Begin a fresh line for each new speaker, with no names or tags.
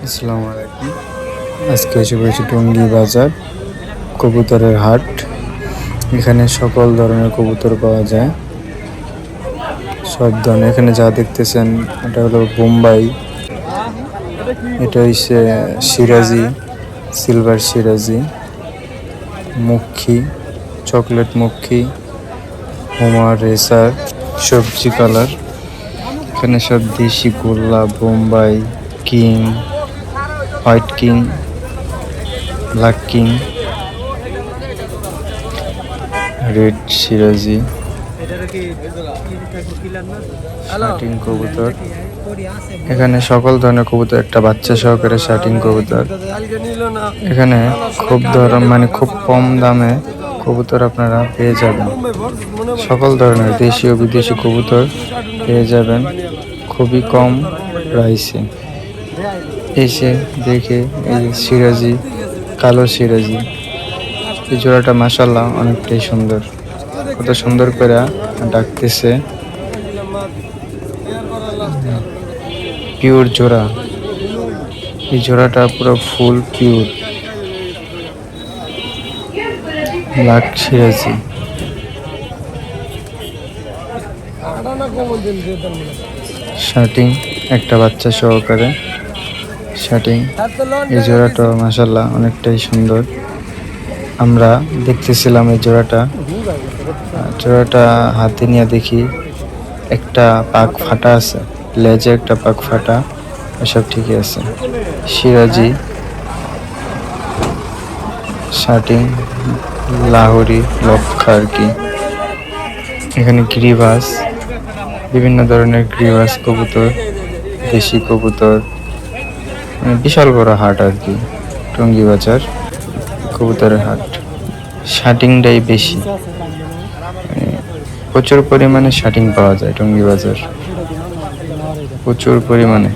আসসালামু আলাইকুম। আজকে এসে পড়েছি টঙ্গী বাজার, কবুতরের হাট। এখানে সকল ধরনের কবুতর পাওয়া যায়, সব ধরনের। এখানে যা দেখতেছেন এটা হলো বোম্বাই, এটা হচ্ছে সিরাজি, সিলভার সিরাজি, মক্ষী, চকলেট মক্ষী, হোমা রেসার, সবজি কালার। এখানে সব দেশি গোল্লা, Bombai, king, white king, black king, red সিরাজি, শাটিং কবুতর। এখানে সকল ধরনের কবুতর, একটা বাচ্চা সহকারে শাটিং কবুতর। এখানে খুব কম দামে কবুতর আপনারা পেয়ে যাবেন। সকল ধরনের দেশীয় বিদেশি কবুতর পেয়ে যাবেন খুবই কম প্রাইসে। এসে দেখে এই সিরাজি, কালো সিরাজি, এই জোড়াটা মাশাআল্লাহ অনেকটাই সুন্দর। কত সুন্দর করে ডাকতেছে, পিওর জোড়া। এই জোড়াটা পুরো ফুল পিওর ব্ল্যাক সিরাজি। শার্টিং একটা বাচ্চা সহকারে শার্টিং। এই জোড়াটা মাশাআল্লাহ অনেকটাই সুন্দর। আমরা দেখতেছিলাম এই জোড়াটা হাতে নিয়ে দেখি একটা পাক ফাটা আছে, লেজে একটা পাক ফাটা, এসব ঠিকই আছে। সিরাজি, শার্টিং, লাহোরি, লক্ষা আর কি। এখানে গিরিবাস, বিভিন্ন ধরনের গিরিবাস কবুতর, দেশি কবুতর, মানে বিশাল বড় হাট আর কি টঙ্গী বাজার, কবুতরের হাট। শার্টিংটাই বেশি, প্রচুর পরিমাণে শার্টিং পাওয়া যায় টঙ্গী বাজার, প্রচুর পরিমাণে।